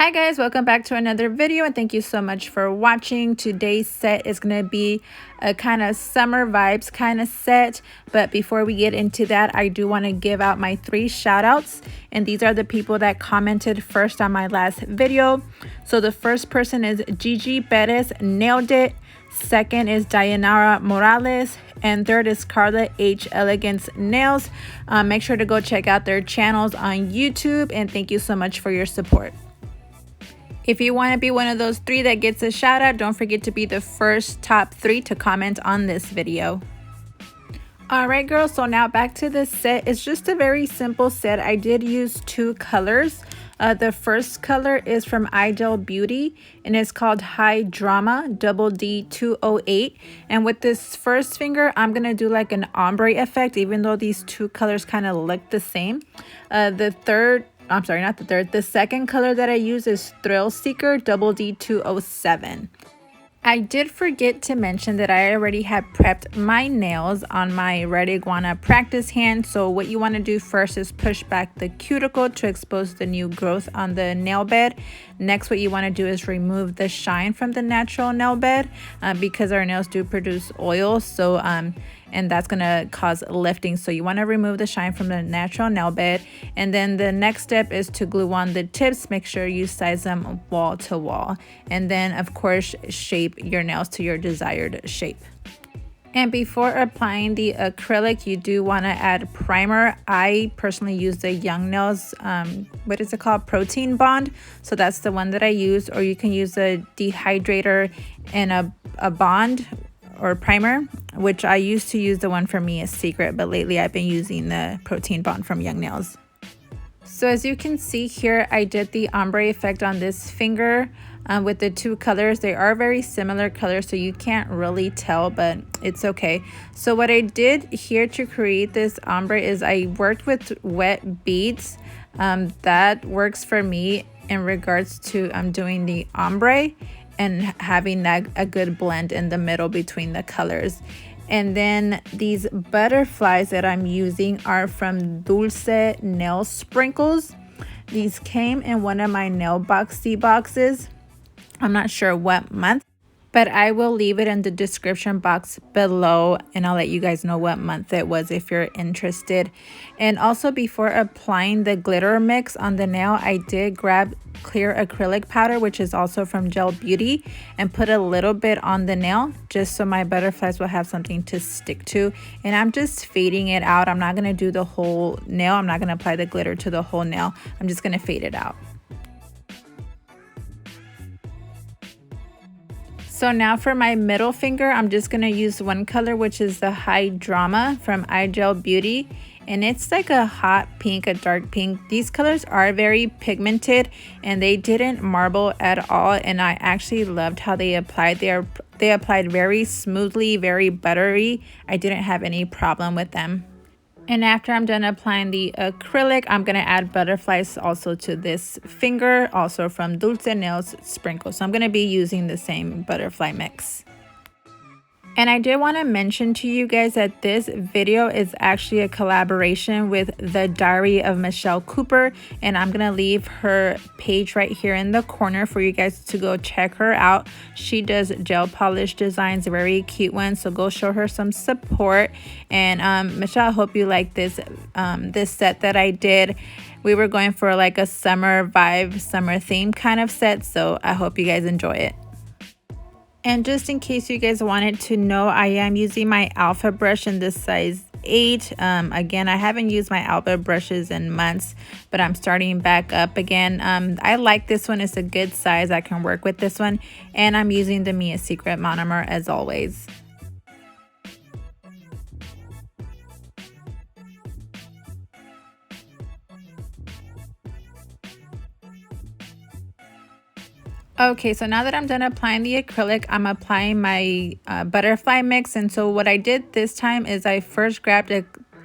Hi guys, welcome back to another video and thank you so much for watching. Today's set is going to be a kind of summer vibes kind of set, but before we get into that, I do want to give out my 3 shout outs, and these are the people that commented first on my last video. So the first person is Gigi Perez, nailed it. Second is Dayanara Morales, and third is Carla H Elegance Nails. Make sure to go check out their channels on YouTube, and thank you so much for your support. If you want to be one of those 3 that gets a shout out, don't forget to be the first top 3 to comment on this video. Alright girls, so now back to this set. It's just a very simple set. I did use 2 colors. The first color is from iGel Beauty and it's called High Drama Double D 208. And with this first finger, I'm going to do like an ombre effect, even though these 2 colors kind of look the same. The second color that I use is Thrill Seeker Double D 207. I did forget to mention that I already had prepped my nails on my Red Iguana practice hand. So what you want to do first is push back the cuticle to expose the new growth on the nail bed. Next, what you want to do is remove the shine from the natural nail bed because our nails do produce oil. So and that's going to cause lifting. So you want to remove the shine from the natural nail bed. And then the next step is to glue on the tips. Make sure you size them wall to wall. And then of course, shape your nails to your desired shape. And before applying the acrylic, you do want to add primer. I personally use the Young Nails, what is it called? Protein Bond. So that's the one that I use, or you can use a dehydrator and a bond or primer, which I used to use the one from Me is Secret, but lately I've been using the Protein Bond from Young Nails. So as you can see here, I did the ombre effect on this finger with the 2 colors. They are very similar colors, so you can't really tell, but it's okay. So what I did here to create this ombre is I worked with wet beads. That works for me in regards to doing the ombre and having that a good blend in the middle between the colors. And then these butterflies that I'm using are from Dulce Nail Sprinkles. These came in one of my nail boxy boxes. I'm not sure what month, but I will leave it in the description box below and I'll let you guys know what month it was if you're interested. And also, before applying the glitter mix on the nail, I did grab clear acrylic powder, which is also from Gel Beauty, and put a little bit on the nail just so my butterflies will have something to stick to. And I'm just fading it out. I'm not going to do the whole nail. I'm not going to apply the glitter to the whole nail. I'm just going to fade it out. So now for my middle finger, I'm just going to use one color, which is the High Drama from iGel Beauty. And it's like a hot pink, a dark pink. These colors are very pigmented and they didn't marble at all. And I actually loved how they applied. They applied very smoothly, very buttery. I didn't have any problem with them. And after I'm done applying the acrylic, I'm going to add butterflies also to this finger, also from Dulce Nail Sprinkles. So I'm going to be using the same butterfly mix. And I did want to mention to you guys that this video is actually a collaboration with The Diary of Michelle Cooper. And I'm going to leave her page right here in the corner for you guys to go check her out. She does gel polish designs, very cute ones. So go show her some support. And Michelle, I hope you like this set that I did. We were going for like a summer vibe, summer theme kind of set. So I hope you guys enjoy it. And just in case you guys wanted to know, I am using my Alpha brush in this size 8. Again, I haven't used my Alpha brushes in months, but I'm starting back up again. I like this one. It's a good size. I can work with this one. And I'm using the Mia Secret monomer as always. Okay, so now that I'm done applying the acrylic, I'm applying my butterfly mix. And so what I did this time is I first grabbed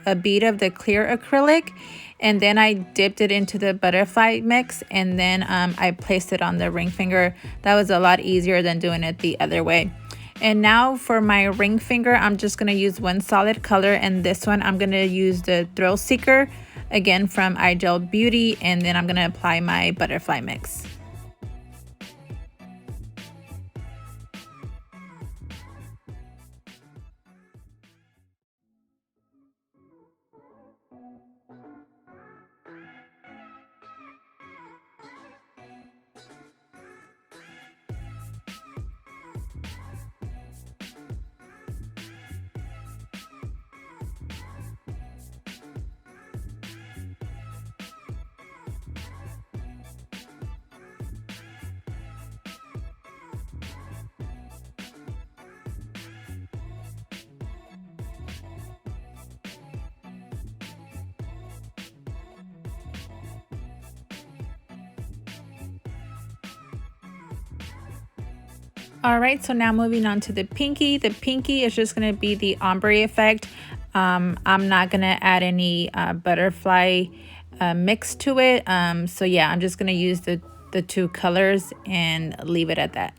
a bead of the clear acrylic and then I dipped it into the butterfly mix and then I placed it on the ring finger. That was a lot easier than doing it the other way. And now for my ring finger, I'm just going to use one solid color, and this one I'm going to use the Thrill Seeker, again from iGel Beauty, and then I'm going to apply my butterfly mix. All right, so now moving on to the pinky. The pinky is just going to be the ombre effect. I'm not going to add any butterfly mix to it. So yeah, I'm just going to use the two colors and leave it at that.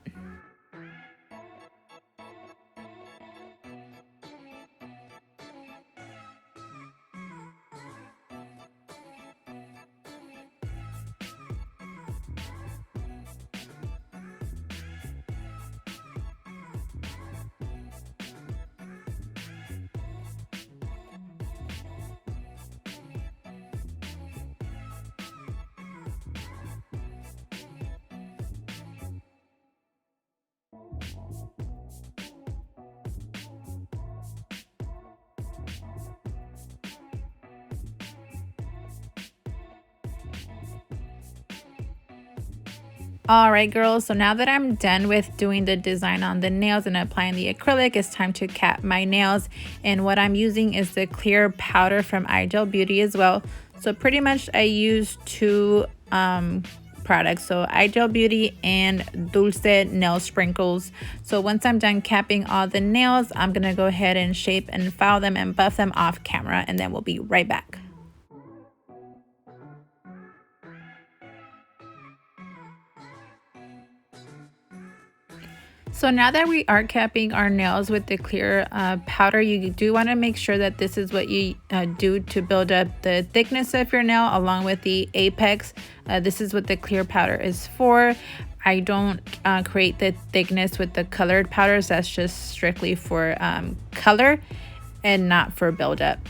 All right, girls, so now that I'm done with doing the design on the nails and applying the acrylic, it's time to cap my nails. And what I'm using is the clear powder from iGel Beauty as well. So pretty much I use two products, so iGel Beauty and Dulce Nail Sprinkles. So once I'm done capping all the nails, I'm gonna go ahead and shape and file them and buff them off camera, and then we'll be right back. So now that we are capping our nails with the clear powder, you do want to make sure that this is what you do to build up the thickness of your nail along with the apex. This is what the clear powder is for. I don't create the thickness with the colored powders. That's just strictly for color and not for buildup.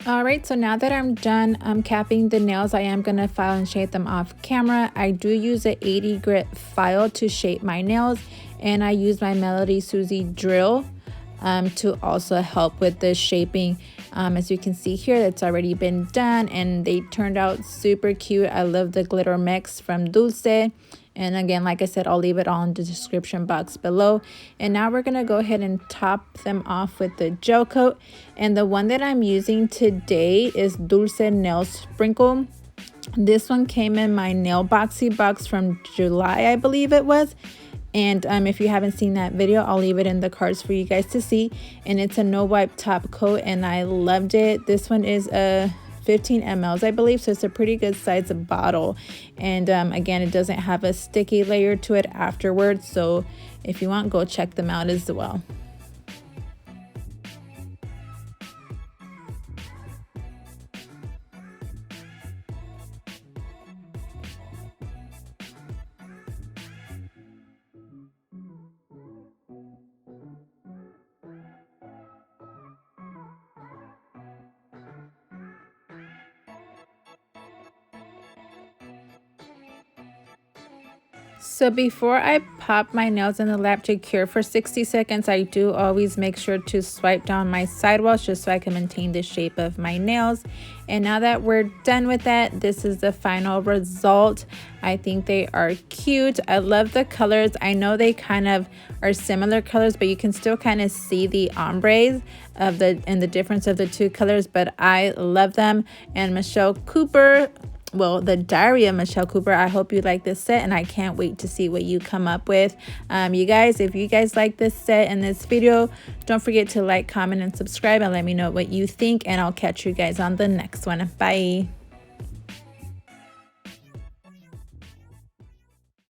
All right, so now that I'm done capping the nails, I am going to file and shape them off camera. I do use an 80 grit file to shape my nails, and I use my Melody Susie drill to also help with the shaping. As you can see here, it's already been done and they turned out super cute. I love the glitter mix from Dulce. And again, like I said, I'll leave it all in the description box below. And now we're going to go ahead and top them off with the gel coat. And the one that I'm using today is Dulce Nail Sprinkle. This one came in my nail boxy box from July, I believe it was. And if you haven't seen that video, I'll leave it in the cards for you guys to see. And it's a no wipe top coat and I loved it. This one is a 15 mLs, I believe, so it's a pretty good size bottle. And again, it doesn't have a sticky layer to it afterwards, so if you want, go check them out as well. So before I pop my nails in the lab to cure for 60 seconds, I do always make sure to swipe down my sidewalls just so I can maintain the shape of my nails. And now that we're done with that, this is the final result. I think they are cute. I love the colors. I know they kind of are similar colors, but you can still kind of see the ombres of the difference of the two colors, but I love them. And Michelle Cooper, well, the Diary of Michelle Cooper, I hope you like this set, and I can't wait to see what you come up with. You guys, if you guys like this set and this video, don't forget to like, comment, and subscribe, and let me know what you think, and I'll catch you guys on the next one. Bye.